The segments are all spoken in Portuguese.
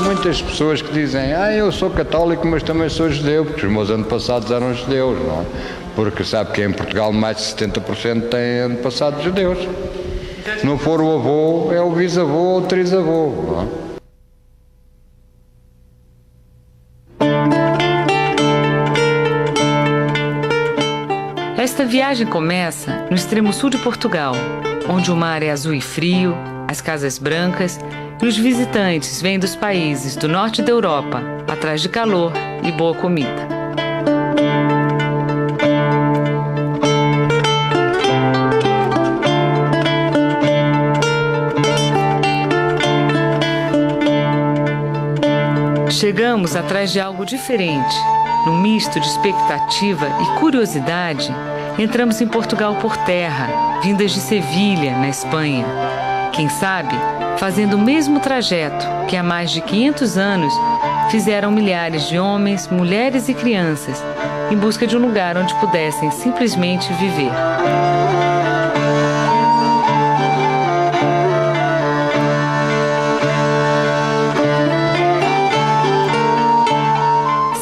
muitas pessoas que dizem eu sou católico, mas também sou judeu, porque os meus antepassados eram judeus, não é? Porque sabe que em Portugal mais de 70% têm antepassados judeus. Se não for o avô, é o bisavô ou o trisavô, não é? Esta viagem começa no extremo sul de Portugal, onde o mar é azul e frio, as casas brancas e os visitantes vêm dos países do norte da Europa, atrás de calor e boa comida. Chegamos atrás de algo diferente. Num misto de expectativa e curiosidade, entramos em Portugal por terra, vindas de Sevilha, na Espanha. Quem sabe, fazendo o mesmo trajeto que há mais de 500 anos fizeram milhares de homens, mulheres e crianças, em busca de um lugar onde pudessem simplesmente viver.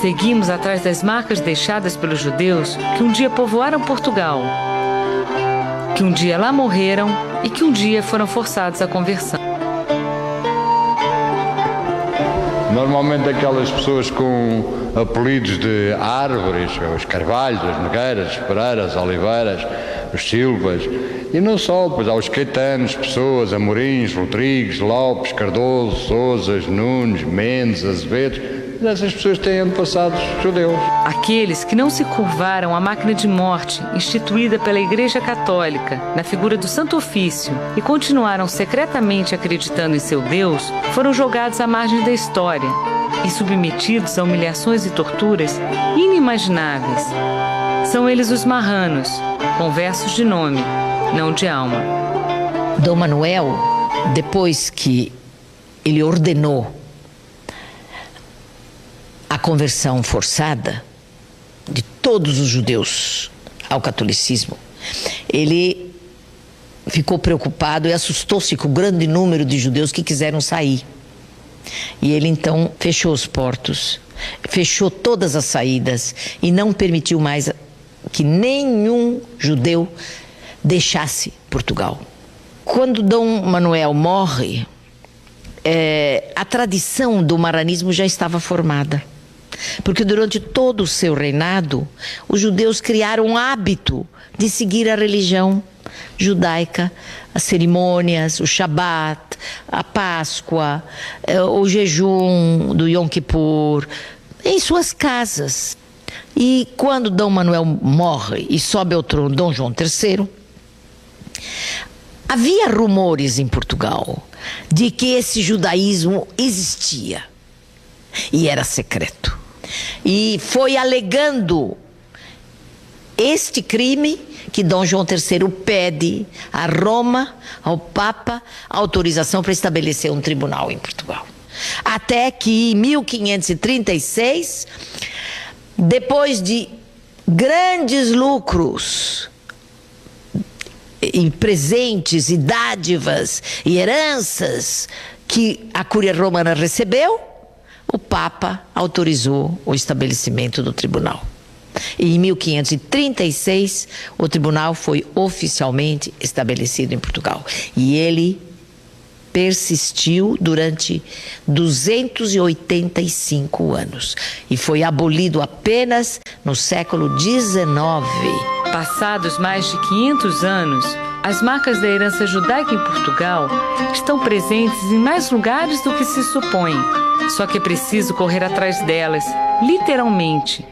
Seguimos atrás das marcas deixadas pelos judeus que um dia povoaram Portugal, que um dia lá morreram e que um dia foram forçados à conversão. Normalmente aquelas pessoas com apelidos de árvores, os carvalhos, as nogueiras, as pereiras, as oliveiras, os silvas, e não só, pois há os caetanos, pessoas, Amorins, Rodrigues, Lopes, Cardoso, Sousas, Nunes, Mendes, Azevedos. Essas pessoas têm antepassados judeus. Aqueles que não se curvaram à máquina de morte instituída pela Igreja Católica na figura do Santo Ofício e continuaram secretamente acreditando em seu Deus, foram jogados à margem da história e submetidos a humilhações e torturas inimagináveis. São eles os marranos, com versos de nome, não de alma. Dom Manuel, depois que ele ordenou a conversão forçada de todos os judeus ao catolicismo, ele ficou preocupado e assustou-se com o grande número de judeus que quiseram sair. E ele então fechou os portos, fechou todas as saídas e não permitiu mais que nenhum judeu deixasse Portugal. Quando Dom Manuel morre, a tradição do marranismo já estava formada. Porque durante todo o seu reinado, os judeus criaram um hábito de seguir a religião judaica, as cerimônias, o Shabat, a Páscoa, o jejum do Yom Kippur, em suas casas. E quando Dom Manuel morre e sobe ao trono Dom João III, havia rumores em Portugal de que esse judaísmo existia e era secreto. E foi alegando este crime que Dom João III pede a Roma, ao Papa, autorização para estabelecer um tribunal em Portugal. Até que em 1536, depois de grandes lucros em presentes e dádivas e heranças que a Cúria Romana recebeu, o Papa autorizou o estabelecimento do tribunal. E em 1536, o tribunal foi oficialmente estabelecido em Portugal. E ele persistiu durante 285 anos. E foi abolido apenas no século XIX. Passados mais de 500 anos, as marcas da herança judaica em Portugal estão presentes em mais lugares do que se supõe. Só que é preciso correr atrás delas, literalmente,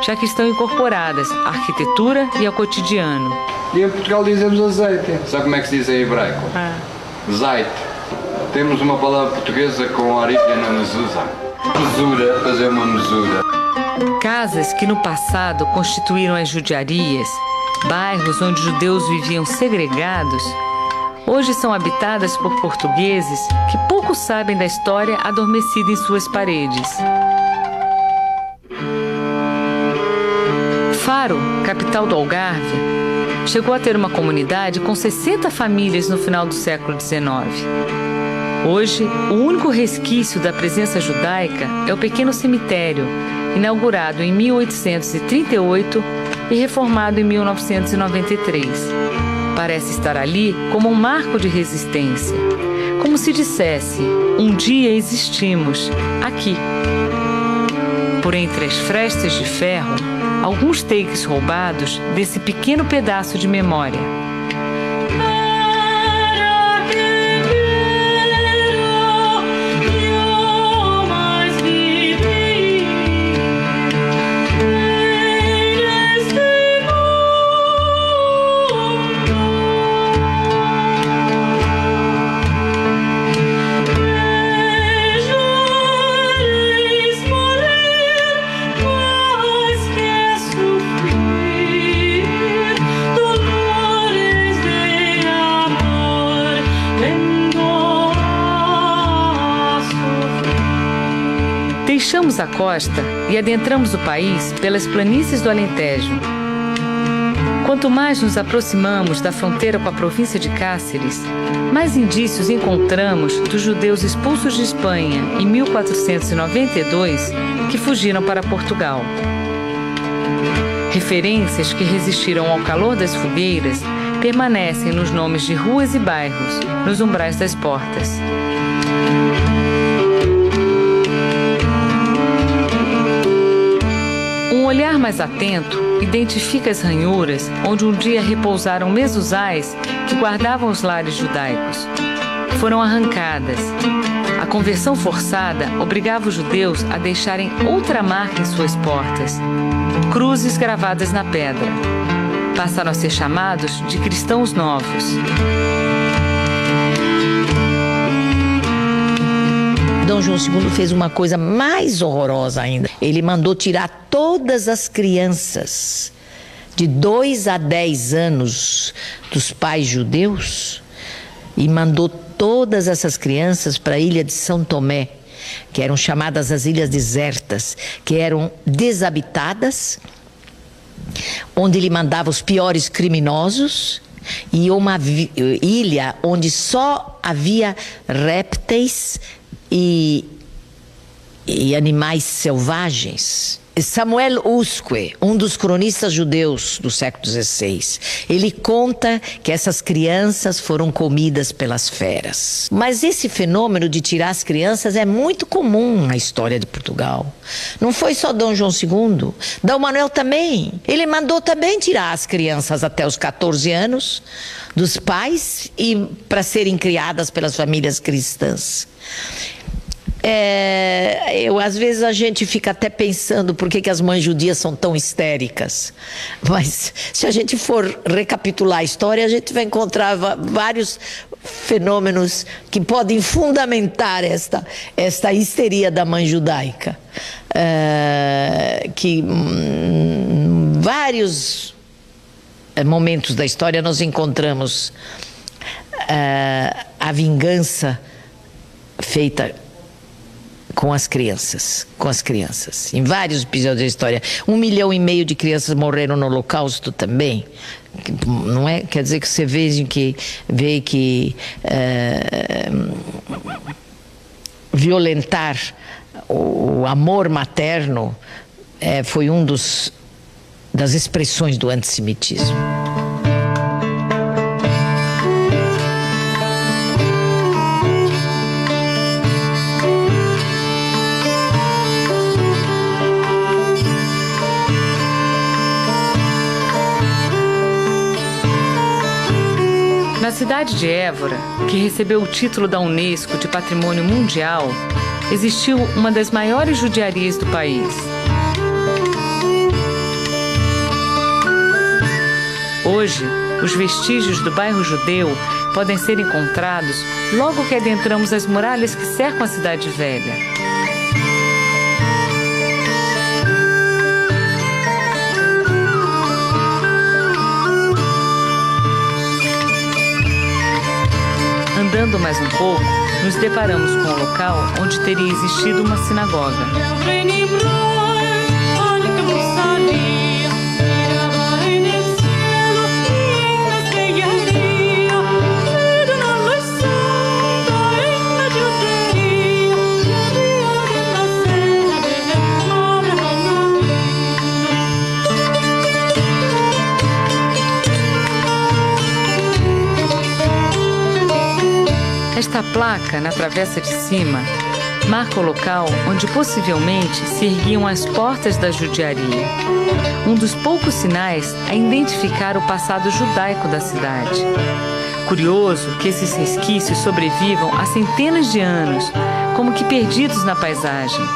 já que estão incorporadas à arquitetura e ao cotidiano. E em Portugal dizemos azeite. Sabe como é que se diz em hebraico? Zait. Temos uma palavra portuguesa com origem na mezuzá. Mesura, fazer uma mesura. Casas que no passado constituíram as judiarias, bairros onde judeus viviam segregados, hoje são habitadas por portugueses que pouco sabem da história adormecida em suas paredes. Faro, capital do Algarve, chegou a ter uma comunidade com 60 famílias no final do século XIX. Hoje, o único resquício da presença judaica é o pequeno cemitério, inaugurado em 1838 e reformado em 1993. Parece estar ali como um marco de resistência, como se dissesse: um dia existimos, aqui. Por entre as frestas de ferro, alguns takes roubados desse pequeno pedaço de memória. Deixamos a costa e adentramos o país pelas planícies do Alentejo. Quanto mais nos aproximamos da fronteira com a província de Cáceres, mais indícios encontramos dos judeus expulsos de Espanha em 1492 que fugiram para Portugal. Referências que resistiram ao calor das fogueiras permanecem nos nomes de ruas e bairros, nos umbrais das portas. Um olhar mais atento identifica as ranhuras onde um dia repousaram mezuzais que guardavam os lares judaicos. Foram arrancadas. A conversão forçada obrigava os judeus a deixarem outra marca em suas portas: cruzes gravadas na pedra. Passaram a ser chamados de cristãos novos. Dom João II fez uma coisa mais horrorosa ainda. Ele mandou tirar todas as crianças de 2 a 10 anos dos pais judeus e mandou todas essas crianças para a ilha de São Tomé, que eram chamadas as ilhas desertas, que eram desabitadas, onde ele mandava os piores criminosos, e uma ilha onde só havia répteis e animais selvagens. Samuel Usque, um dos cronistas judeus do século XVI, ele conta que essas crianças foram comidas pelas feras. Mas esse fenômeno de tirar as crianças é muito comum na história de Portugal. Não foi só Dom João II, Dom Manuel também. Ele mandou também tirar as crianças até os 14 anos dos pais e para serem criadas pelas famílias cristãs. Às vezes a gente fica até pensando por que as mães judias são tão histéricas, mas se a gente for recapitular a história, a gente vai encontrar vários fenômenos que podem fundamentar esta histeria da mãe judaica, que em vários momentos da história nós encontramos a vingança feita com as crianças. Em vários episódios da história. 1,5 milhão de crianças morreram no Holocausto também. Não é? Quer dizer que você vê que violentar o amor materno foi das expressões do antissemitismo. Na cidade de Évora, que recebeu o título da Unesco de Patrimônio Mundial, existiu uma das maiores judiarias do país. Hoje, os vestígios do bairro judeu podem ser encontrados logo que adentramos as muralhas que cercam a cidade velha. Andando mais um pouco, nos deparamos com um local onde teria existido uma sinagoga. Esta placa, na travessa de cima, marca o local onde possivelmente se erguiam as portas da judiaria. Um dos poucos sinais a identificar o passado judaico da cidade. Curioso que esses resquícios sobrevivam há centenas de anos, como que perdidos na paisagem.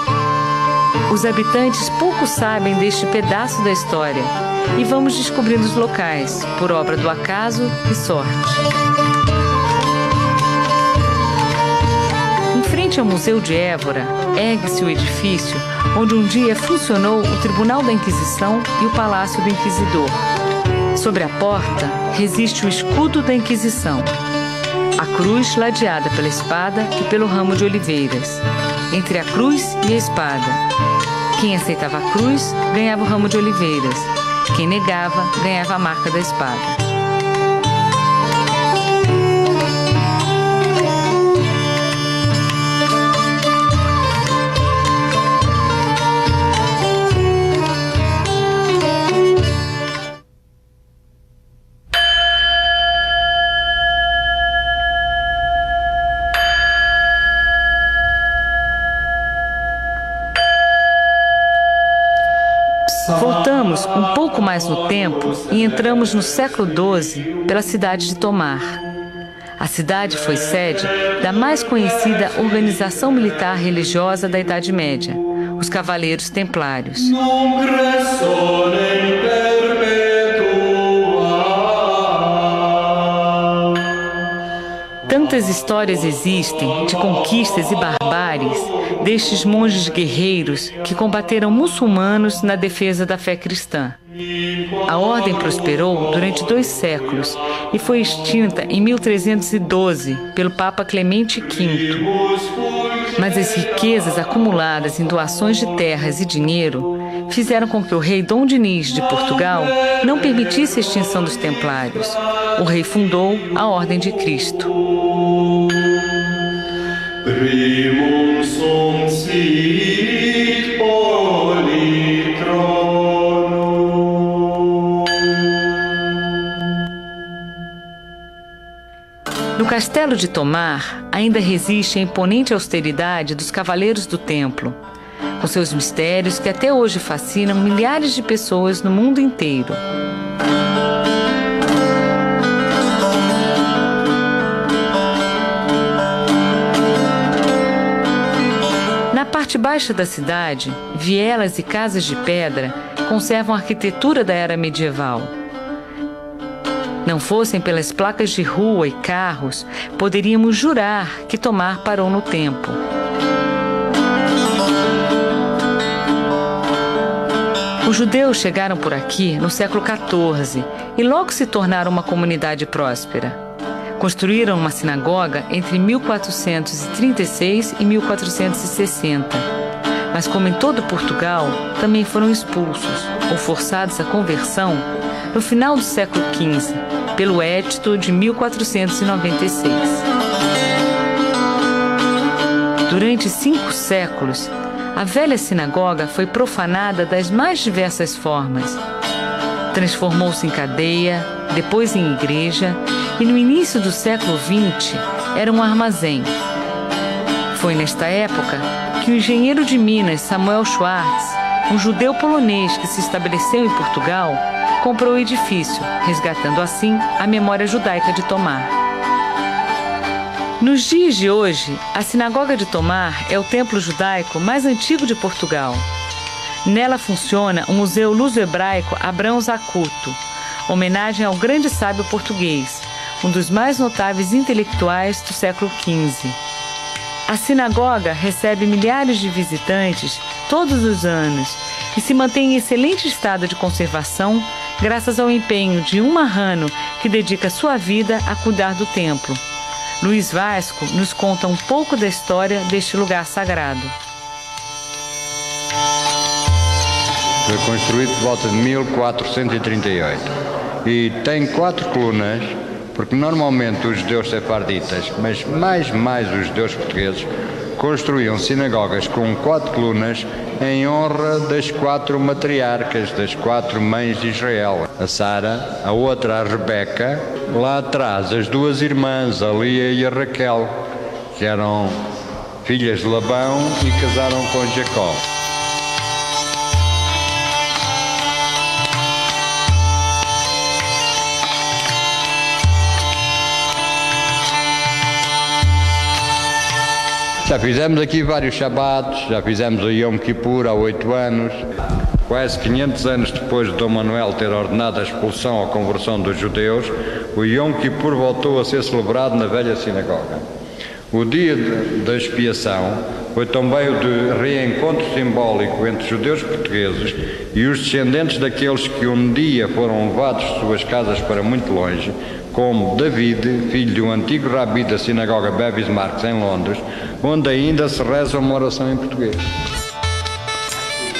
Os habitantes pouco sabem deste pedaço da história e vamos descobrindo os locais, por obra do acaso e sorte. Em frente ao Museu de Évora, ergue-se o edifício onde um dia funcionou o Tribunal da Inquisição e o Palácio do Inquisidor. Sobre a porta resiste o escudo da Inquisição, a cruz ladeada pela espada e pelo ramo de oliveiras. Entre a cruz e a espada, quem aceitava a cruz ganhava o ramo de oliveiras, quem negava ganhava a marca da espada. Voltamos um pouco mais no tempo e entramos no século XII pela cidade de Tomar. A cidade foi sede da mais conhecida organização militar religiosa da Idade Média, os Cavaleiros Templários. Tantas histórias existem de conquistas e barbáries destes monges guerreiros que combateram muçulmanos na defesa da fé cristã. A ordem prosperou durante 2 séculos e foi extinta em 1312 pelo Papa Clemente V. Mas as riquezas acumuladas em doações de terras e dinheiro fizeram com que o rei Dom Dinis de Portugal não permitisse a extinção dos Templários. O rei fundou a Ordem de Cristo. Primum sum sit politronum. No castelo de Tomar ainda resiste a imponente austeridade dos Cavaleiros do Templo, com seus mistérios que até hoje fascinam milhares de pessoas no mundo inteiro. Na parte baixa da cidade, vielas e casas de pedra conservam a arquitetura da era medieval. Não fossem pelas placas de rua e carros, poderíamos jurar que Tomar parou no tempo. Os judeus chegaram por aqui no século XIV e logo se tornaram uma comunidade próspera. Construíram uma sinagoga entre 1436 e 1460. Mas, como em todo Portugal, também foram expulsos ou forçados à conversão no final do século XV, pelo Edito de 1496. Durante 5 séculos, a velha sinagoga foi profanada das mais diversas formas. Transformou-se em cadeia, depois em igreja e no início do século XX era um armazém. Foi nesta época que o engenheiro de Minas Samuel Schwartz, um judeu polonês que se estabeleceu em Portugal, comprou o edifício, resgatando assim a memória judaica de Tomar. Nos dias de hoje, a Sinagoga de Tomar é o templo judaico mais antigo de Portugal. Nela funciona o Museu Luso-Hebraico Abrão Zacuto, homenagem ao grande sábio português, um dos mais notáveis intelectuais do século XV. A sinagoga recebe milhares de visitantes todos os anos e se mantém em excelente estado de conservação graças ao empenho de um marrano que dedica sua vida a cuidar do templo. Luiz Vasco nos conta um pouco da história deste lugar sagrado. Foi construído por volta de 1438 e tem 4 colunas, porque normalmente os judeus sefarditas, mas mais os judeus portugueses, construíam sinagogas com 4 colunas em honra das 4 matriarcas, das 4 mães de Israel. A Sara, a outra a Rebeca, lá atrás as 2 irmãs, a Lia e a Raquel. que eram filhas de Labão e casaram com Jacó. Já fizemos aqui vários Shabatos, já fizemos o Yom Kippur há 8 anos. Quase 500 anos depois de Dom Manuel ter ordenado a expulsão ou conversão dos judeus, o Yom Kippur voltou a ser celebrado na velha sinagoga. O dia da expiação foi também o de reencontro simbólico entre judeus portugueses e os descendentes daqueles que um dia foram levados de suas casas para muito longe, como David, filho de um antigo rabi da sinagoga Bevis Marks em Londres, onde ainda se reza uma oração em português.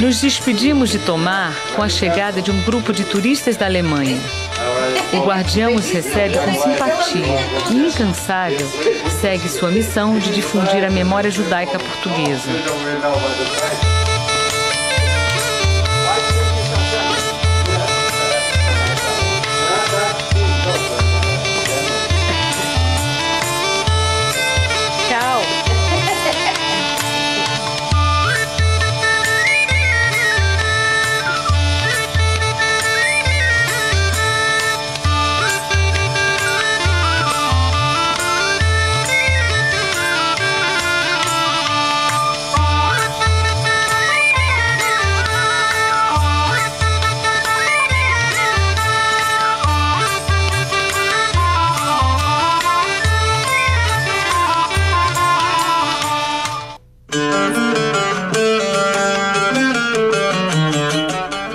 Nos despedimos de Tomar com a chegada de um grupo de turistas da Alemanha. O guardião os recebe com simpatia e, incansável, segue sua missão de difundir a memória judaica portuguesa.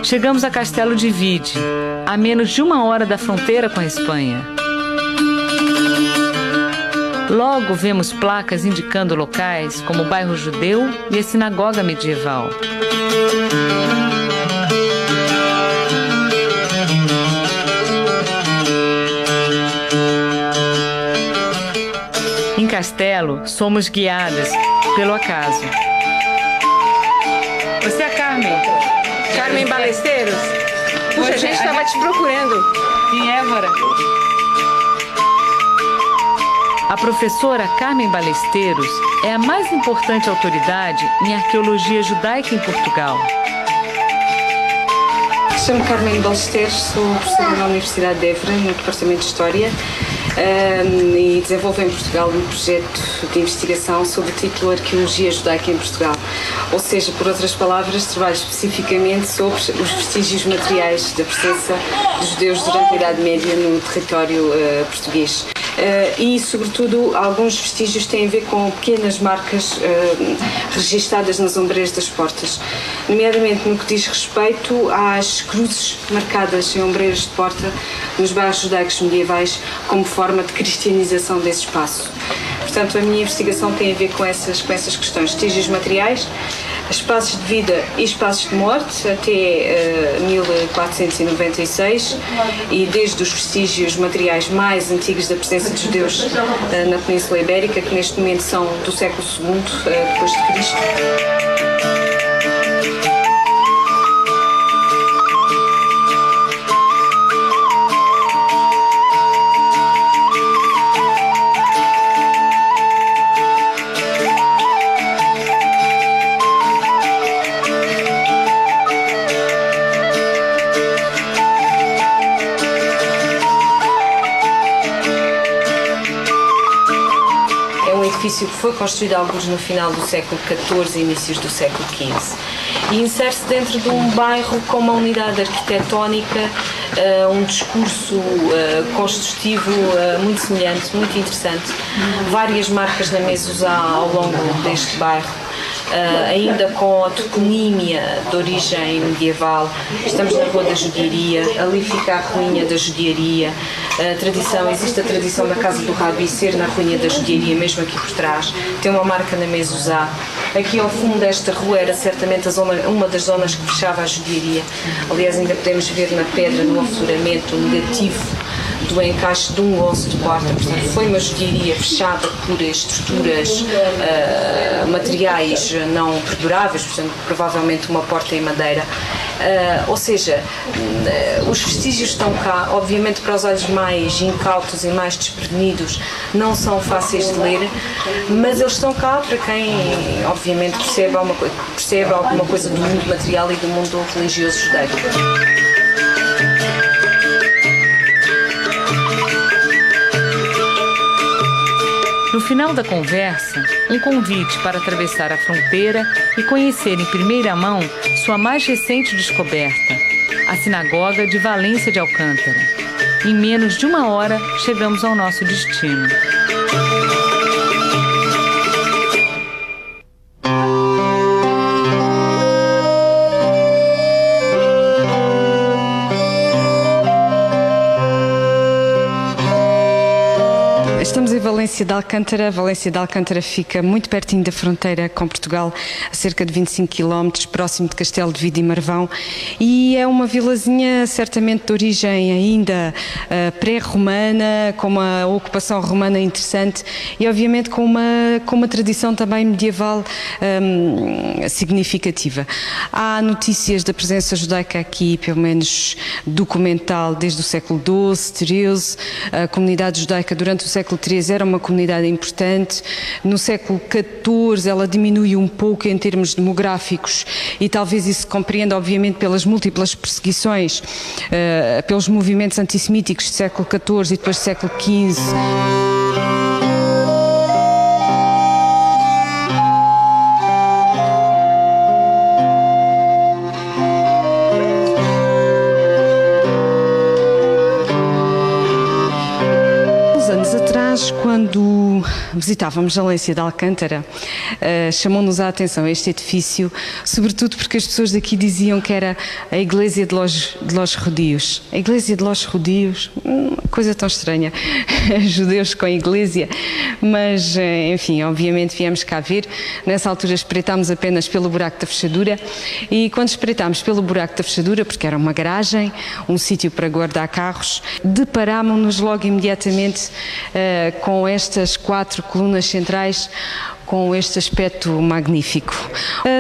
Chegamos a Castelo de Vide, a menos de 1 hora da fronteira com a Espanha. Logo vemos placas indicando locais como o bairro judeu e a sinagoga medieval. Em Castelo, somos guiadas pelo acaso. Você é a Carmen? Carmen Balesteiros? Puxa, a gente estava te procurando. Em Évora. A professora Carmen Balesteiros é a mais importante autoridade em arqueologia judaica em Portugal. Chamo-me Carmen Balesteiros, sou professora na Universidade de Évora, no Departamento de História, e desenvolvo em Portugal um projeto de investigação sob o título Arqueologia Judaica em Portugal. Ou seja, por outras palavras, trabalho especificamente sobre os vestígios materiais da presença dos judeus durante a Idade Média no território português. E, sobretudo, alguns vestígios têm a ver com pequenas marcas registadas nas ombreiras das portas, nomeadamente no que diz respeito às cruzes marcadas em ombreiras de porta nos bairros judaicos medievais como forma de cristianização desse espaço. Portanto, a minha investigação tem a ver com essas questões, vestígios materiais, espaços de vida e espaços de morte até 1496 e desde os vestígios materiais mais antigos da presença de judeus na Península Ibérica, que neste momento são do século II depois de Cristo. Que foi construído alguns no final do século XIV e inícios do século XV e insere-se dentro de um bairro com uma unidade arquitetónica, um discurso construtivo muito semelhante, muito interessante, várias marcas na mezuzá ao longo deste bairro. Ainda com a toponímia de origem medieval. Estamos na Rua da Judiaria, ali fica a ruína da Judiaria. Existe a tradição da Casa do Rabi ser na ruína da Judiaria, mesmo aqui por trás. Tem uma marca na mezuzá. Aqui ao fundo desta rua era certamente uma das zonas que fechava a Judiaria. Aliás, ainda podemos ver na pedra, no afloramento, o negativo do encaixe de um osso de porta. Portanto, foi uma joalharia fechada por estruturas, materiais não perduráveis, portanto, provavelmente uma porta em madeira. Ou seja, os vestígios estão cá, obviamente para os olhos mais incautos e mais desprevenidos não são fáceis de ler, mas eles estão cá para quem obviamente percebe alguma coisa do mundo material e do mundo religioso judaico. No final da conversa, um convite para atravessar a fronteira e conhecer em primeira mão sua mais recente descoberta, a Sinagoga de Valência de Alcântara. Em menos de uma hora, chegamos ao nosso destino. Estamos em Valência de Alcântara. Valência de Alcântara fica muito pertinho da fronteira com Portugal, a cerca de 25 km, próximo de Castelo de Vide e Marvão, e é uma vilazinha certamente de origem ainda pré-romana, com uma ocupação romana interessante e obviamente com uma tradição também medieval significativa. Há notícias da presença judaica aqui, pelo menos documental, desde o século XII, XIII. A comunidade judaica durante o século XIII era uma comunidade importante. No século XIV ela diminui um pouco em termos demográficos e talvez isso se compreenda obviamente pelas múltiplas perseguições, pelos movimentos antissemíticos do século XIV e depois do século XV. Quando visitávamos Valência de Alcântara, chamou-nos a atenção este edifício, sobretudo porque as pessoas daqui diziam que era a Iglesia de los Judíos. A Iglesia de los Judíos, coisa tão estranha, judeus com a Iglesia, mas enfim, obviamente viemos cá ver. Nessa altura espreitámos apenas pelo buraco da fechadura e quando espreitámos pelo buraco da fechadura, porque era uma garagem, um sítio para guardar carros, deparámos-nos logo imediatamente com estas 4 colunas centrais, com este aspecto magnífico.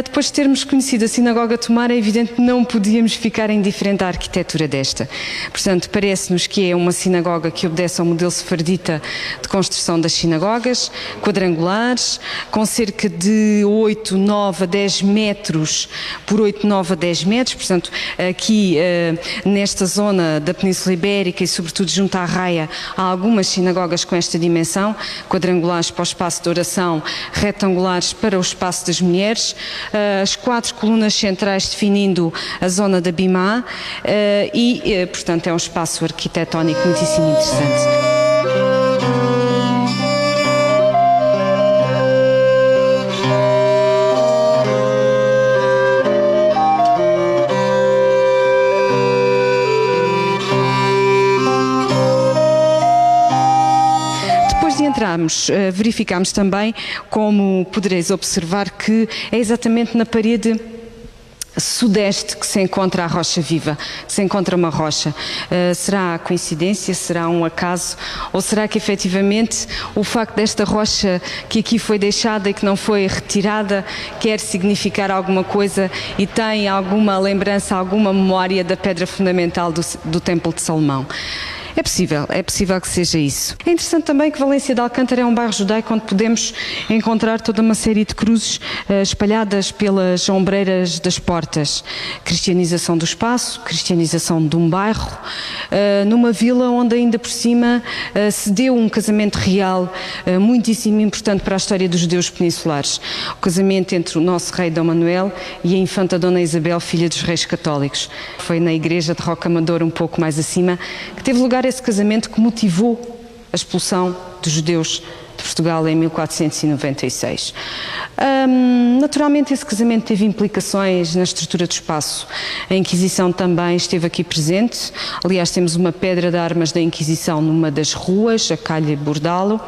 Depois de termos conhecido a Sinagoga Tomar, é evidente que não podíamos ficar indiferente à arquitetura desta. Portanto, parece-nos que é uma sinagoga que obedece ao modelo sefardita de construção das sinagogas, quadrangulares, com cerca de 8, 9 a 10 metros por 8, 9 a 10 metros. Portanto, aqui nesta zona da Península Ibérica e sobretudo junto à Raia, há algumas sinagogas com esta dimensão, quadrangulares para o espaço de oração, retangulares para o espaço das mulheres, as 4 colunas centrais definindo a zona da Bimá e, portanto, é um espaço arquitetónico muitíssimo interessante. Verificámos também, como podereis observar, que é exatamente na parede sudeste que se encontra a rocha viva, que se encontra uma rocha. Será coincidência? Será um acaso? Ou será que efetivamente o facto desta rocha que aqui foi deixada e que não foi retirada quer significar alguma coisa e tem alguma lembrança, alguma memória da pedra fundamental do Templo de Salomão? É possível que seja isso. É interessante também que Valência de Alcântara é um bairro judaico onde podemos encontrar toda uma série de cruzes espalhadas pelas ombreiras das portas. Cristianização do espaço, cristianização de um bairro, numa vila onde ainda por cima se deu um casamento real muitíssimo importante para a história dos judeus peninsulares. O casamento entre o nosso rei Dom Manuel e a infanta Dona Isabel, filha dos reis católicos. Foi na igreja de Rocamadouro, um pouco mais acima, que teve lugar esse casamento que motivou a expulsão dos judeus de Portugal em 1496. Naturalmente esse casamento teve implicações na estrutura do espaço. A Inquisição também esteve aqui presente. Aliás, temos uma pedra de armas da Inquisição numa das ruas, a Calha Bordalo.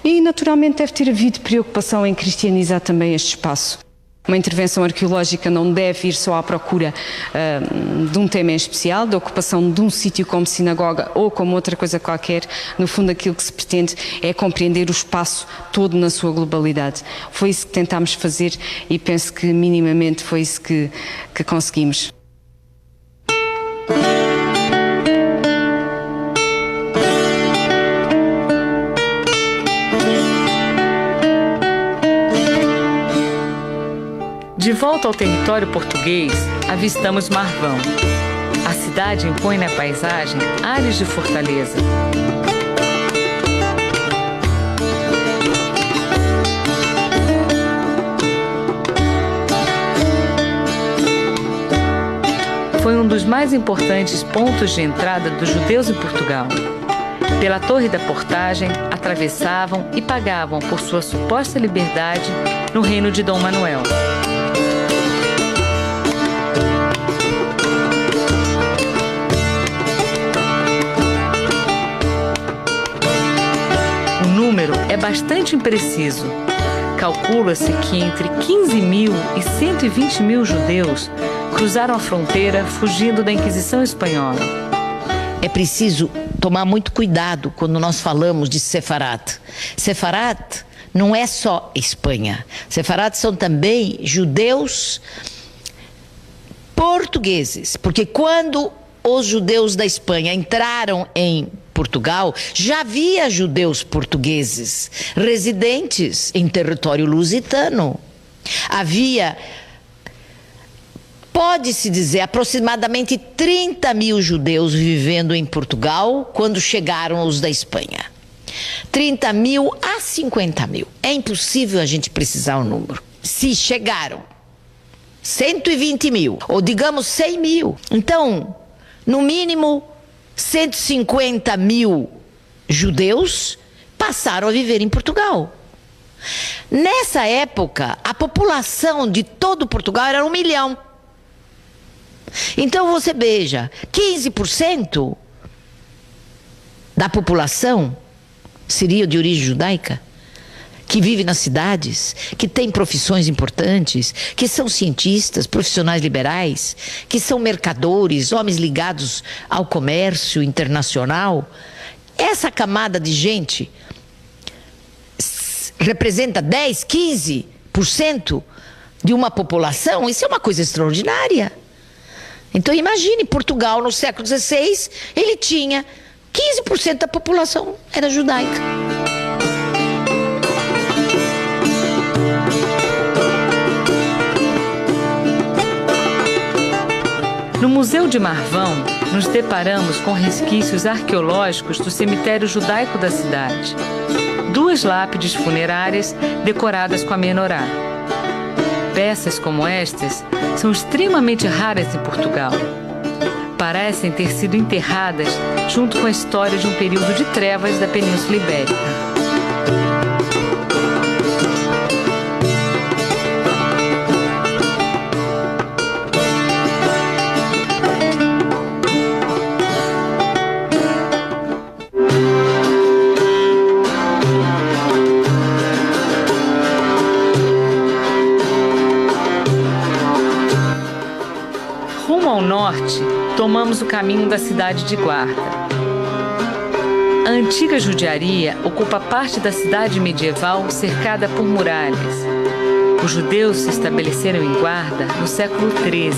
E naturalmente deve ter havido preocupação em cristianizar também este espaço. Uma intervenção arqueológica não deve ir só à procura de um tema em especial, da ocupação de um sítio como sinagoga ou como outra coisa qualquer. No fundo, aquilo que se pretende é compreender o espaço todo na sua globalidade. Foi isso que tentámos fazer e penso que minimamente foi isso que conseguimos. De volta ao território português, avistamos Marvão. A cidade impõe na paisagem ares de fortaleza. Foi um dos mais importantes pontos de entrada dos judeus em Portugal. Pela Torre da Portagem, atravessavam e pagavam por sua suposta liberdade no reino de Dom Manuel. O número é bastante impreciso. Calcula-se que entre 15 mil e 120 mil judeus cruzaram a fronteira fugindo da Inquisição Espanhola. É preciso tomar muito cuidado quando nós falamos de Sefarat. Sefarat não é só Espanha. Sefarat são também judeus portugueses, porque quando os judeus da Espanha entraram em Portugal, já havia judeus portugueses residentes em território lusitano. Havia, pode-se dizer, aproximadamente 30 mil judeus vivendo em Portugal quando chegaram os da Espanha. 30 mil a 50 mil. É impossível a gente precisar o número. Se chegaram 120 mil, ou digamos 100 mil, então, no mínimo 150 mil judeus passaram a viver em Portugal. Nessa época, a população de todo Portugal era 1 milhão. Então você veja, 15% da população seria de origem judaica, que vive nas cidades, que tem profissões importantes, que são cientistas, profissionais liberais, que são mercadores, homens ligados ao comércio internacional. Essa camada de gente representa 10, 15% de uma população. Isso é uma coisa extraordinária. Então imagine, Portugal no século XVI, ele tinha 15% da população era judaica. No Museu de Marvão, nos deparamos com resquícios arqueológicos do cemitério judaico da cidade. 2 lápides funerárias decoradas com a menorá. Peças como estas são extremamente raras em Portugal. Parecem ter sido enterradas junto com a história de um período de trevas da Península Ibérica. Tomamos o caminho da cidade de Guarda. A antiga judiaria ocupa parte da cidade medieval cercada por muralhas. Os judeus se estabeleceram em Guarda no século XIII.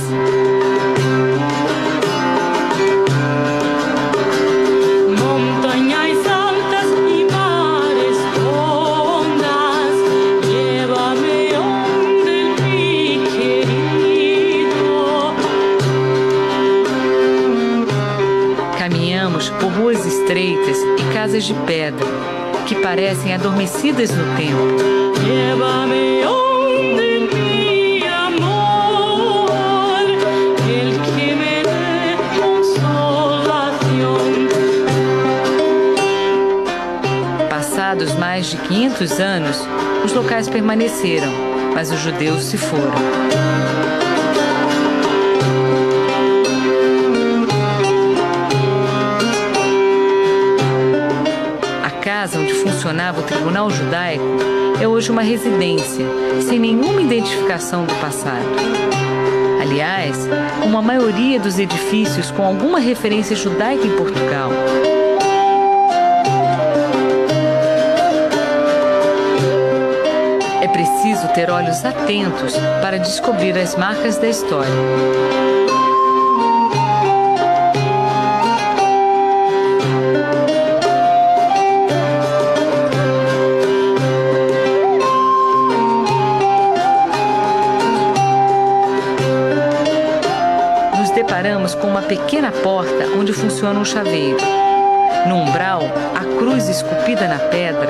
Por ruas estreitas e casas de pedra que parecem adormecidas no tempo. Llévame onde mi amor, el que me dé consolación. Passados mais de 500 anos, os locais permaneceram, mas os judeus se foram. Onde funcionava o Tribunal Judaico é hoje uma residência, sem nenhuma identificação do passado. Aliás, como a maioria dos edifícios com alguma referência judaica em Portugal. É preciso ter olhos atentos para descobrir as marcas da história. Deparamos com uma pequena porta onde funciona um chaveiro. No umbral, a cruz esculpida na pedra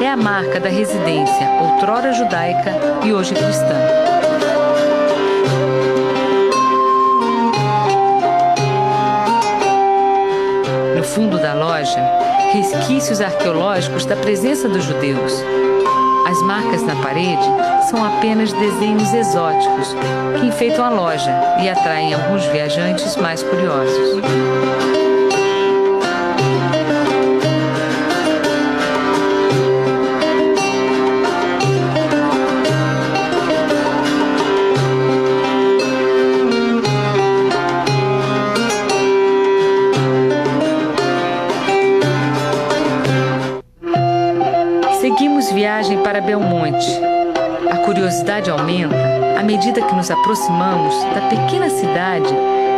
é a marca da residência, outrora judaica e hoje cristã. No fundo da loja, resquícios arqueológicos da presença dos judeus. As marcas na parede são apenas desenhos exóticos que enfeitam a loja e atraem alguns viajantes mais curiosos. Seguimos viagem para Belmonte. A curiosidade aumenta à medida que nos aproximamos da pequena cidade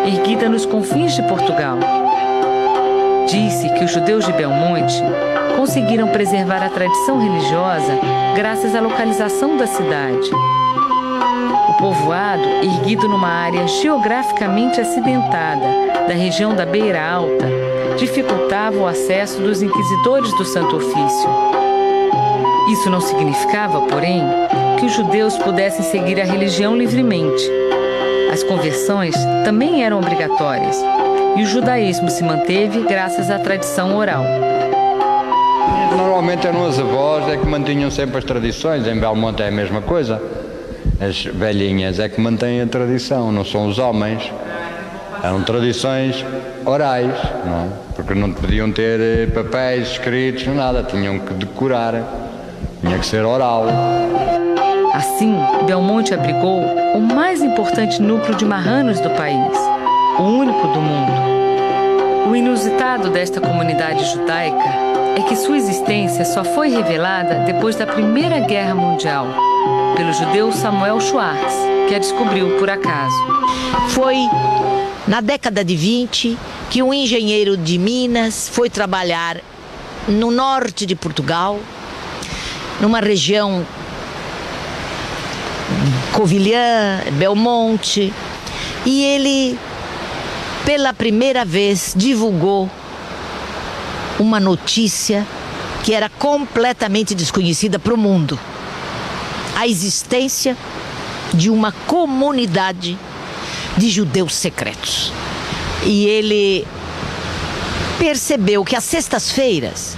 erguida nos confins de Portugal. Diz-se que os judeus de Belmonte conseguiram preservar a tradição religiosa graças à localização da cidade. O povoado, erguido numa área geograficamente acidentada da região da Beira Alta, dificultava o acesso dos inquisidores do Santo Ofício. Isso não significava, porém, que os judeus pudessem seguir a religião livremente. As conversões também eram obrigatórias e o judaísmo se manteve graças à tradição oral. Normalmente eram as avós que mantinham sempre as tradições. Em Belmonte é a mesma coisa. As velhinhas é que mantêm a tradição, não são os homens. Eram tradições orais, não é? Porque não podiam ter papéis escritos, nada, tinham que decorar, tinha que ser oral. Assim, Belmonte abrigou o mais importante núcleo de marranos do país, o único do mundo. O inusitado desta comunidade judaica é que sua existência só foi revelada depois da Primeira Guerra Mundial, pelo judeu Samuel Schwartz, que a descobriu por acaso. Foi na década de 20 que um engenheiro de Minas foi trabalhar no norte de Portugal, numa região Covilhã, Belmonte, e ele, pela primeira vez, divulgou uma notícia que era completamente desconhecida para o mundo: a existência de uma comunidade de judeus secretos. E ele percebeu que às sextas-feiras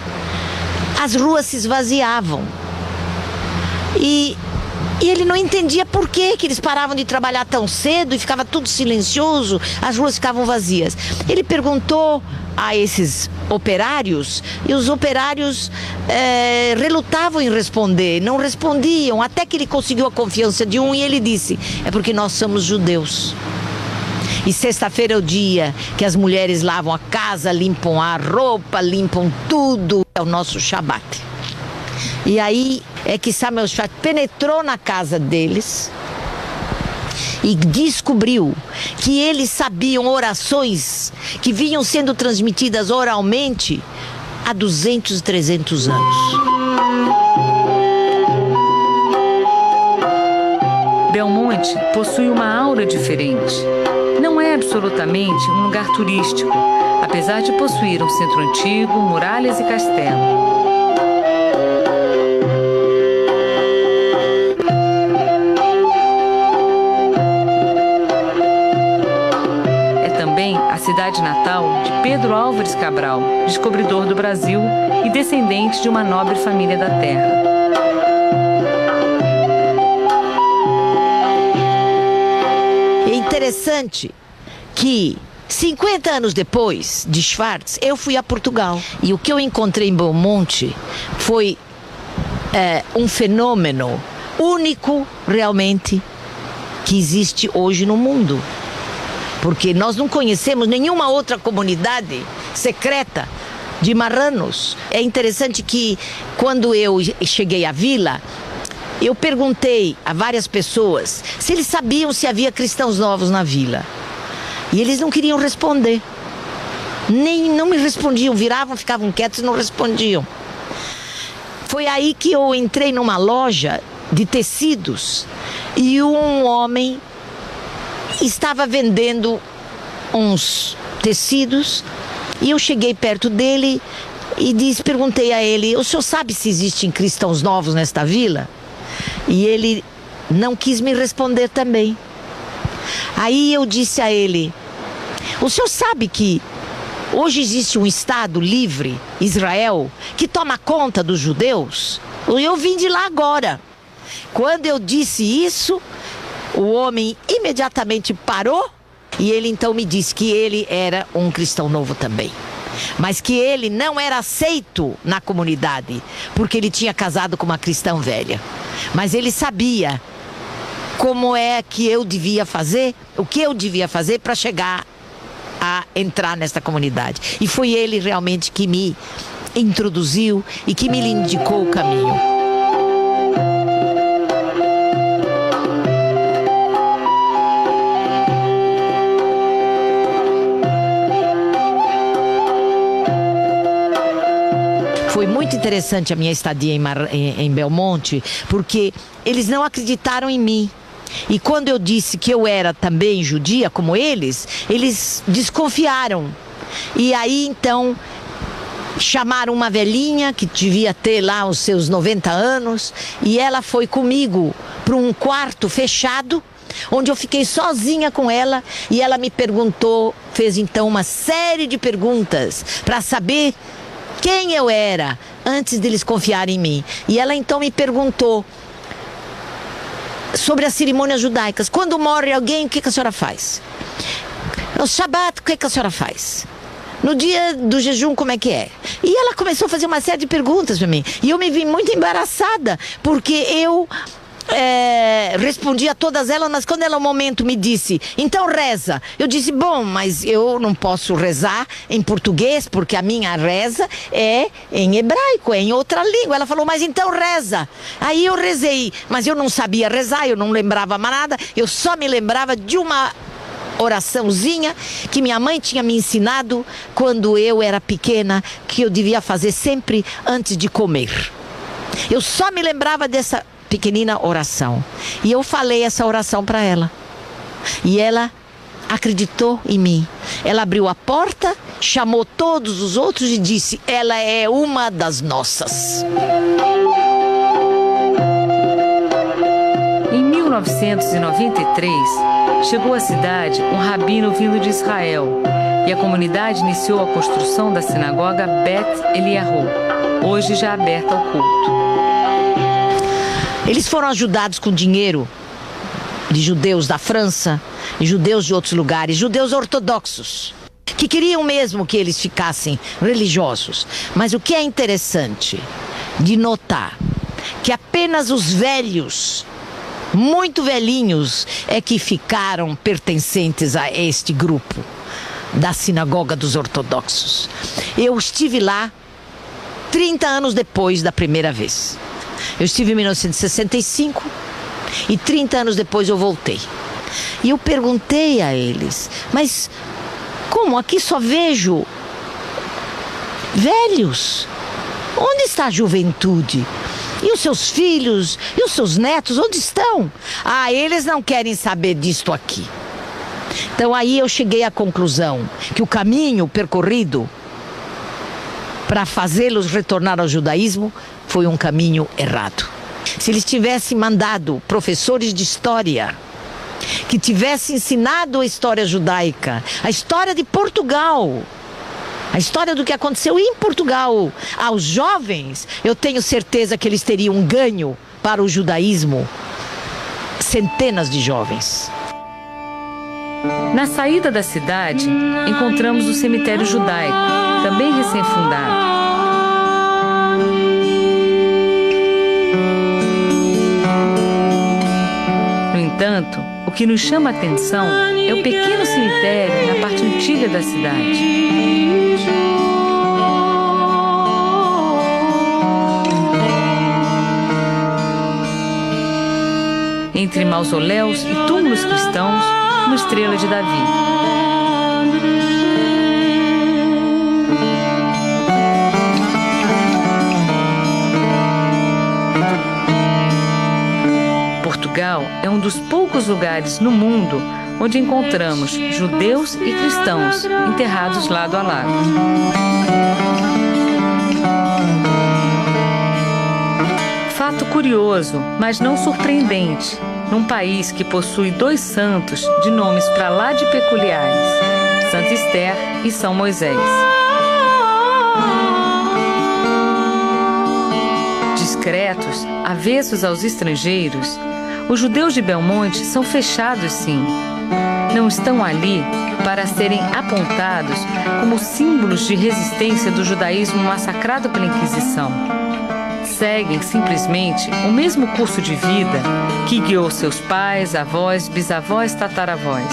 as ruas se esvaziavam e ele não entendia por que eles paravam de trabalhar tão cedo e ficava tudo silencioso, as ruas ficavam vazias. Ele perguntou a esses operários e os operários relutavam em responder, não respondiam, até que ele conseguiu a confiança de um e ele disse: é porque nós somos judeus. E sexta-feira é o dia que as mulheres lavam a casa, limpam a roupa, limpam tudo, é o nosso Shabat. E aí é que Samuel Schwartz penetrou na casa deles e descobriu que eles sabiam orações que vinham sendo transmitidas oralmente há 200, 300 anos. Belmonte possui uma aura diferente. Não é absolutamente um lugar turístico, apesar de possuir um centro antigo, muralhas e castelo. Cidade natal de Pedro Álvares Cabral, descobridor do Brasil e descendente de uma nobre família da terra. É interessante que 50 anos depois de Schwartz, eu fui a Portugal. E o que eu encontrei em Belmonte foi um fenômeno único realmente que existe hoje no mundo. Porque nós não conhecemos nenhuma outra comunidade secreta de marranos. É interessante que quando eu cheguei à vila, eu perguntei a várias pessoas se eles sabiam se havia cristãos novos na vila. E eles não queriam responder. Não me respondiam, viravam, ficavam quietos e não respondiam. Foi aí que eu entrei numa loja de tecidos e um homem estava vendendo uns tecidos e eu cheguei perto dele e perguntei a ele: o senhor sabe se existem cristãos novos nesta vila? E ele não quis me responder também. Aí eu disse a ele: o senhor sabe que hoje existe um Estado livre, Israel, que toma conta dos judeus? Eu vim de lá agora. Quando eu disse isso, o homem imediatamente parou e ele então me disse que ele era um cristão novo também. Mas que ele não era aceito na comunidade, porque ele tinha casado com uma cristã velha. Mas ele sabia como é que eu devia fazer, o que eu devia fazer para chegar a entrar nessa comunidade. E foi ele realmente que me introduziu e que me indicou o caminho. Foi muito interessante a minha estadia em Belmonte, porque eles não acreditaram em mim. E quando eu disse que eu era também judia, como eles desconfiaram. E aí, então, chamaram uma velhinha, que devia ter lá os seus 90 anos, e ela foi comigo para um quarto fechado, onde eu fiquei sozinha com ela, e ela me perguntou, fez então uma série de perguntas para saber quem eu era, antes deles confiarem em mim. E ela então me perguntou sobre as cerimônias judaicas. Quando morre alguém, o que a senhora faz? No Shabat, o que a senhora faz? No dia do jejum, como é que é? E ela começou a fazer uma série de perguntas para mim. E eu me vi muito embaraçada, porque eu respondi a todas elas, mas quando ela um momento me disse: então reza, eu disse: bom, mas eu não posso rezar em português, porque a minha reza é em hebraico, é em outra língua. Ela falou: mas então reza. Aí eu rezei, mas eu não sabia rezar, eu não lembrava mais nada, eu só me lembrava de uma oraçãozinha que minha mãe tinha me ensinado quando eu era pequena, que eu devia fazer sempre antes de comer. Eu só me lembrava dessa pequenina oração. E eu falei essa oração para ela. E ela acreditou em mim. Ela abriu a porta, chamou todos os outros e disse: ela é uma das nossas. Em 1993, chegou à cidade um rabino vindo de Israel e a comunidade iniciou a construção da sinagoga Bet Eliyahu, hoje já aberta ao culto. Eles foram ajudados com dinheiro de judeus da França e judeus de outros lugares, judeus ortodoxos, que queriam mesmo que eles ficassem religiosos. Mas o que é interessante de notar, que apenas os velhos, muito velhinhos, é que ficaram pertencentes a este grupo da sinagoga dos ortodoxos. Eu estive lá 30 anos depois da primeira vez. Eu estive em 1965 e 30 anos depois eu voltei. E eu perguntei a eles: mas como aqui só vejo velhos? Onde está a juventude? E os seus filhos? E os seus netos? Onde estão? Ah, eles não querem saber disto aqui. Então aí eu cheguei à conclusão que o caminho percorrido para fazê-los retornar ao judaísmo foi um caminho errado. Se eles tivessem mandado professores de história que tivessem ensinado a história judaica, a história de Portugal, a história do que aconteceu em Portugal aos jovens, eu tenho certeza que eles teriam ganho para o judaísmo centenas de jovens. Na saída da cidade, encontramos o cemitério judaico, também recém-fundado. entanto, o que nos chama a atenção é o pequeno cemitério na parte antiga da cidade. Entre mausoléus e túmulos cristãos, uma estrela de Davi. Portugal é um dos poucos lugares no mundo onde encontramos judeus e cristãos enterrados lado a lado. Fato curioso, mas não surpreendente, num país que possui 2 santos de nomes para lá de peculiares, Santa Esther e São Moisés. Discretos, avessos aos estrangeiros, os judeus de Belmonte são fechados, sim. Não estão ali para serem apontados como símbolos de resistência do judaísmo massacrado pela Inquisição. Seguem simplesmente o mesmo curso de vida que guiou seus pais, avós, bisavós, tataravós.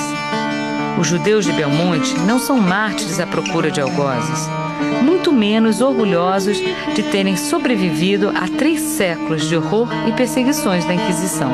Os judeus de Belmonte não são mártires à procura de algozes, muito menos orgulhosos de terem sobrevivido a 3 séculos de horror e perseguições da Inquisição.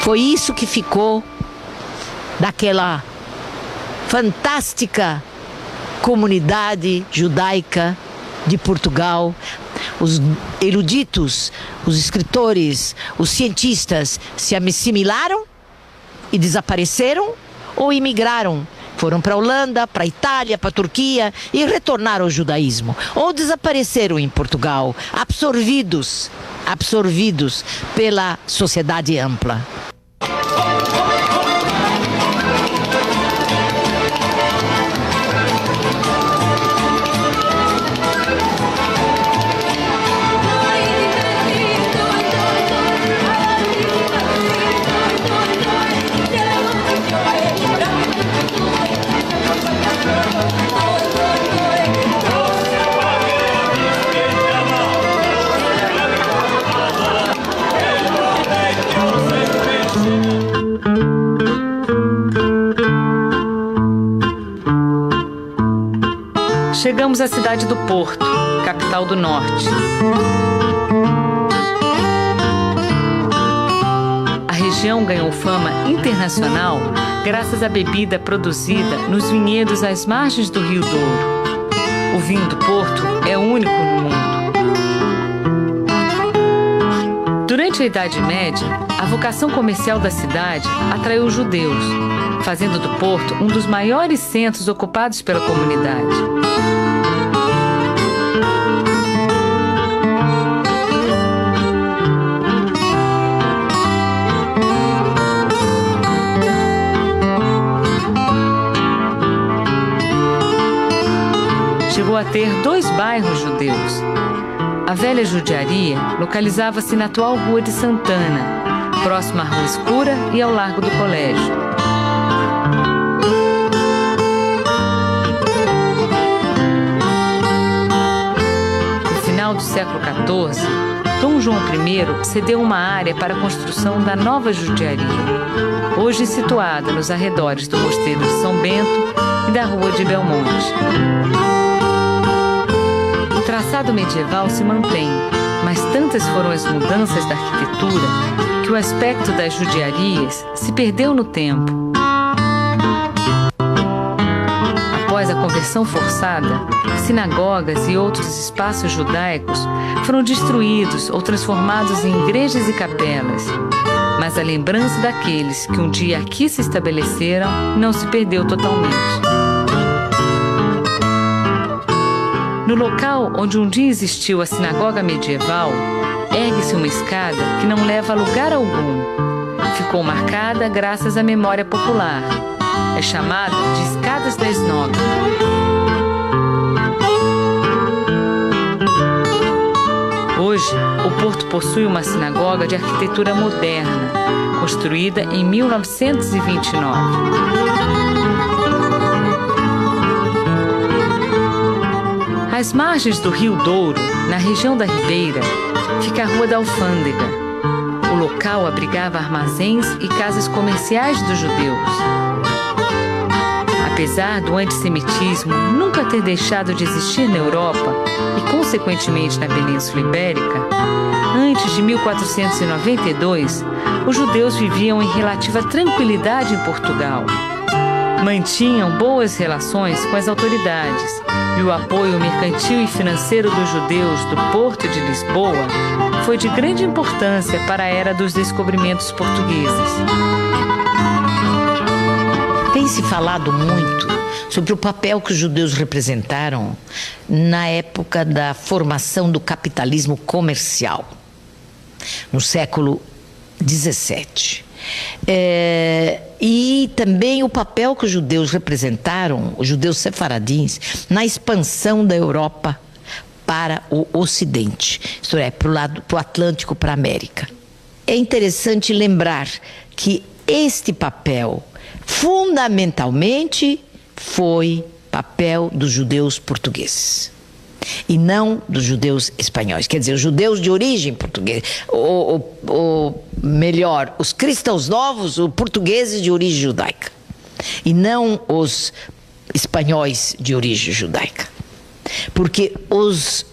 Foi isso que ficou daquela fantástica comunidade judaica de Portugal. Os eruditos, os escritores, os cientistas se assimilaram e desapareceram ou imigraram. Foram para a Holanda, para a Itália, para a Turquia e retornaram ao judaísmo. Ou desapareceram em Portugal, absorvidos pela sociedade ampla. Chegamos à cidade do Porto, capital do Norte. A região ganhou fama internacional graças à bebida produzida nos vinhedos às margens do Rio Douro. O vinho do Porto é único no mundo. Durante a Idade Média, a vocação comercial da cidade atraiu os judeus, fazendo do Porto um dos maiores centros ocupados pela comunidade. Chegou a ter 2 bairros judeus. A velha judiaria localizava-se na atual Rua de Santana, próxima à Rua Escura e ao Largo do Colégio. No final do século XIV, Dom João I cedeu uma área para a construção da nova judiaria, hoje situada nos arredores do Mosteiro de São Bento e da Rua de Belmonte. O traçado medieval se mantém, mas tantas foram as mudanças da arquitetura que o aspecto das judiarias se perdeu no tempo. Após a conversão forçada, sinagogas e outros espaços judaicos foram destruídos ou transformados em igrejas e capelas. Mas a lembrança daqueles que um dia aqui se estabeleceram não se perdeu totalmente. No local onde um dia existiu a sinagoga medieval, ergue-se uma escada que não leva a lugar algum. Ficou marcada graças à memória popular, É chamada de Escadas da Esnoga. Hoje, o porto possui uma sinagoga de arquitetura moderna, construída em 1929. Às margens do Rio Douro, na região da Ribeira, fica a Rua da Alfândega. O local abrigava armazéns e casas comerciais dos judeus. Apesar do antissemitismo nunca ter deixado de existir na Europa e, consequentemente, na Península Ibérica, antes de 1492, os judeus viviam em relativa tranquilidade em Portugal. Mantinham boas relações com as autoridades e o apoio mercantil e financeiro dos judeus do Porto de Lisboa foi de grande importância para a era dos descobrimentos portugueses. Tem se falado muito sobre o papel que os judeus representaram na época da formação do capitalismo comercial, no século XVII. E também o papel que os judeus representaram, os judeus sefaradins, na expansão da Europa para o Ocidente, isto é, para o Atlântico, para a América. É interessante lembrar que este papel, fundamentalmente, foi papel dos judeus portugueses e não dos judeus espanhóis. Quer dizer, os judeus de origem portuguesa, ou melhor, os cristãos novos, os portugueses de origem judaica, e não os espanhóis de origem judaica. Porque os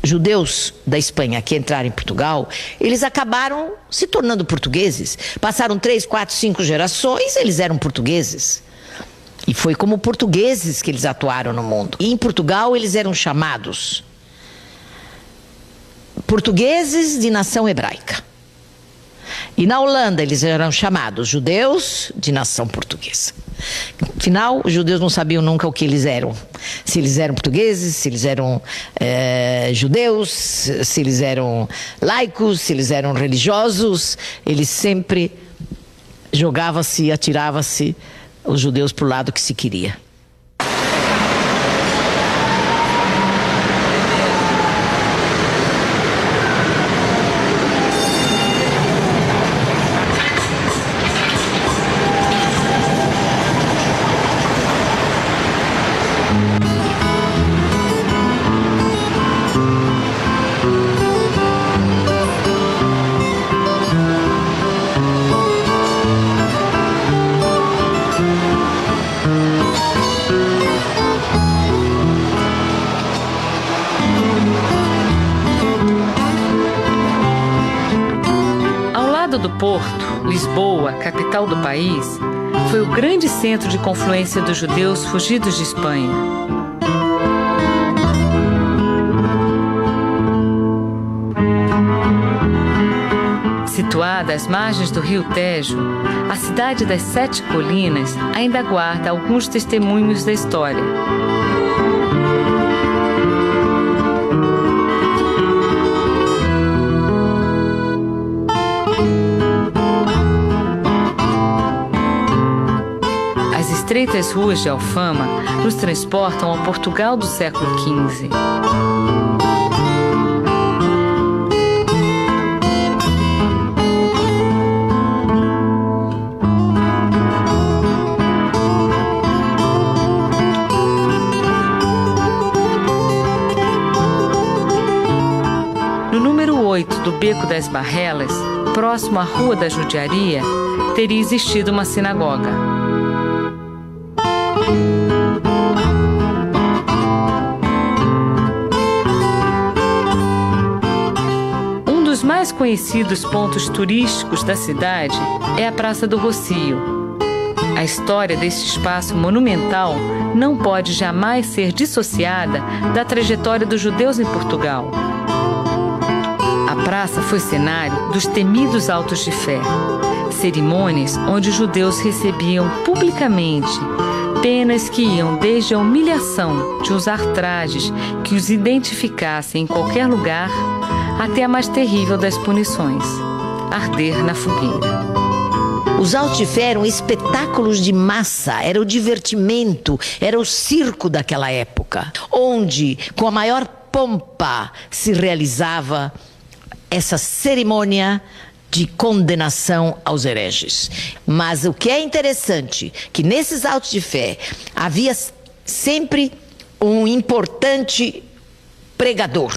judeus da Espanha que entraram em Portugal, eles acabaram se tornando portugueses. Passaram 3, 4, 5 gerações, eles eram portugueses. E foi como portugueses que eles atuaram no mundo. E em Portugal eles eram chamados portugueses de nação hebraica. E na Holanda eles eram chamados judeus de nação portuguesa. Afinal, os judeus não sabiam nunca o que eles eram. Se eles eram portugueses, se eles eram judeus, se eles eram laicos, se eles eram religiosos. Eles sempre jogavam-se, atiravam-se os judeus para o lado que se queria. Do Porto, Lisboa, capital do país, foi o grande centro de confluência dos judeus fugidos de Espanha. Situada às margens do rio Tejo, a cidade das Sete Colinas ainda guarda alguns testemunhos da história. Estreitas ruas de Alfama nos transportam ao Portugal do século XV. No número 8 do Beco das Barrelas, próximo à Rua da Judiaria, teria existido uma sinagoga. Um dos mais conhecidos pontos turísticos da cidade é a Praça do Rocio. A história deste espaço monumental não pode jamais ser dissociada da trajetória dos judeus em Portugal. A praça foi cenário dos temidos autos de fé, cerimônias onde os judeus recebiam publicamente penas que iam desde a humilhação de usar trajes que os identificassem em qualquer lugar até a mais terrível das punições, arder na fogueira. Os autos de fé eram espetáculos de massa, era o divertimento, era o circo daquela época, onde, com a maior pompa, se realizava essa cerimônia de condenação aos hereges. Mas o que é interessante, que nesses autos de fé havia sempre um importante pregador,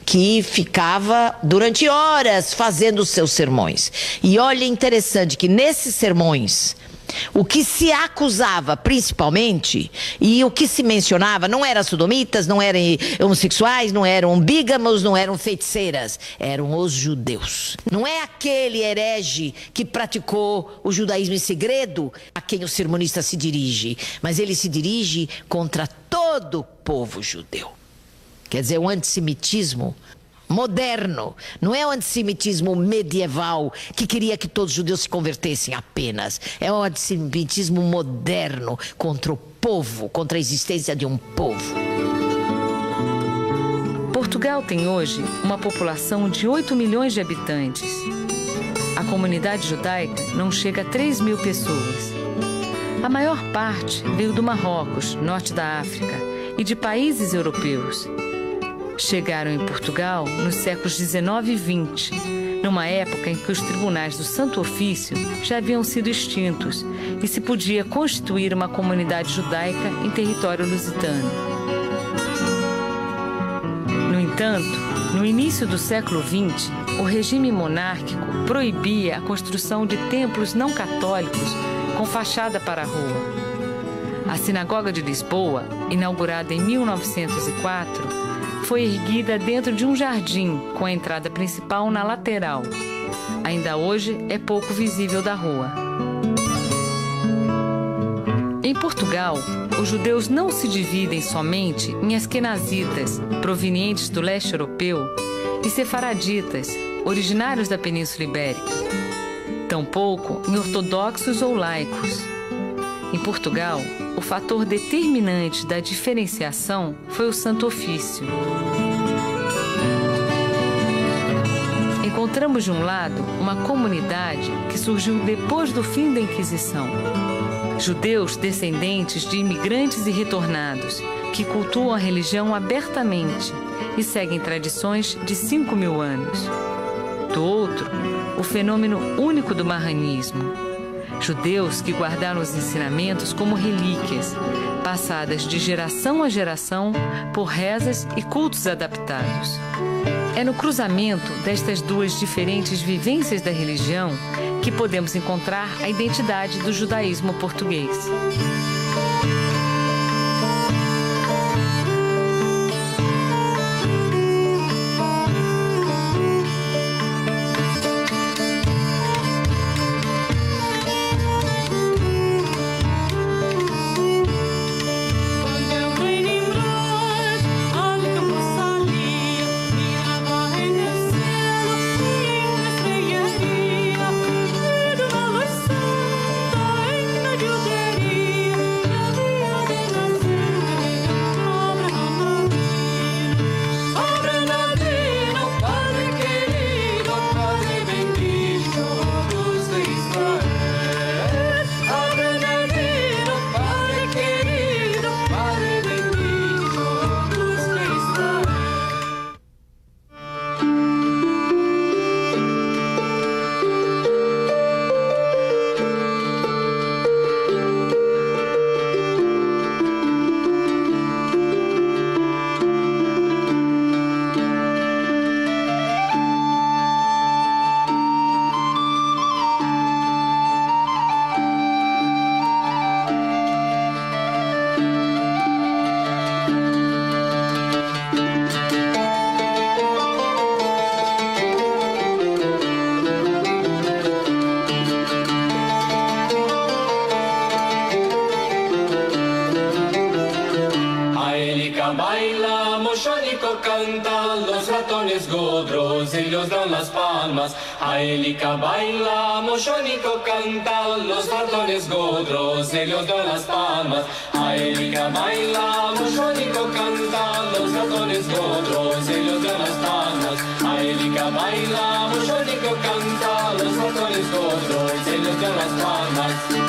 que ficava durante horas fazendo os seus sermões. E olha, interessante que nesses sermões, o que se acusava principalmente, e o que se mencionava, não eram sodomitas, não eram homossexuais, não eram bígamos, não eram feiticeiras, eram os judeus. Não é aquele herege que praticou o judaísmo em segredo a quem o sermonista se dirige, mas ele se dirige contra todo o povo judeu. Quer dizer, um antissemitismo moderno, não é o antissemitismo medieval que queria que todos os judeus se convertessem apenas. É um antissemitismo moderno contra o povo, contra a existência de um povo. Portugal tem hoje uma população de 8 milhões de habitantes. A comunidade judaica não chega a 3 mil pessoas. A maior parte veio do Marrocos, norte da África, e de países europeus. Chegaram em Portugal nos séculos 19 e 20, numa época em que os tribunais do Santo Ofício já haviam sido extintos e se podia constituir uma comunidade judaica em território lusitano. No entanto, no início do século XX, o regime monárquico proibia a construção de templos não católicos com fachada para a rua. A Sinagoga de Lisboa, inaugurada em 1904, foi erguida dentro de um jardim, com a entrada principal na lateral. Ainda hoje é pouco visível da rua. Em Portugal, os judeus não se dividem somente em asquenazitas, provenientes do leste europeu, e sefaraditas, originários da Península Ibérica. Tampouco em ortodoxos ou laicos. Em Portugal, o fator determinante da diferenciação foi o Santo Ofício. Encontramos de um lado uma comunidade que surgiu depois do fim da Inquisição. Judeus descendentes de imigrantes e retornados, que cultuam a religião abertamente e seguem tradições de 5.000 anos. Do outro, o fenômeno único do marranismo. Judeus que guardaram os ensinamentos como relíquias, passadas de geração a geração por rezas e cultos adaptados. É no cruzamento destas duas diferentes vivências da religião que podemos encontrar a identidade do judaísmo português. Baila, mochónico canta, los ratones godros, ellos dan las palmas. Aelica baila, mochónico canta, los ratones godros, ellos dan las palmas. Aelica baila, mochónico canta, los ratones godros, ellos dan las palmas. Aelica baila, mochónico canta, los ratones godros, ellos dan las palmas.